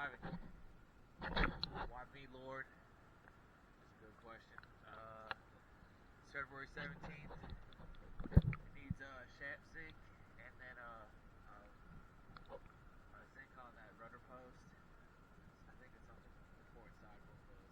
driving. Why me, Lord? That's a good question. It's February 17th. It needs shaft zinc and then zinc on that rudder post. I think it's on the port side, both those.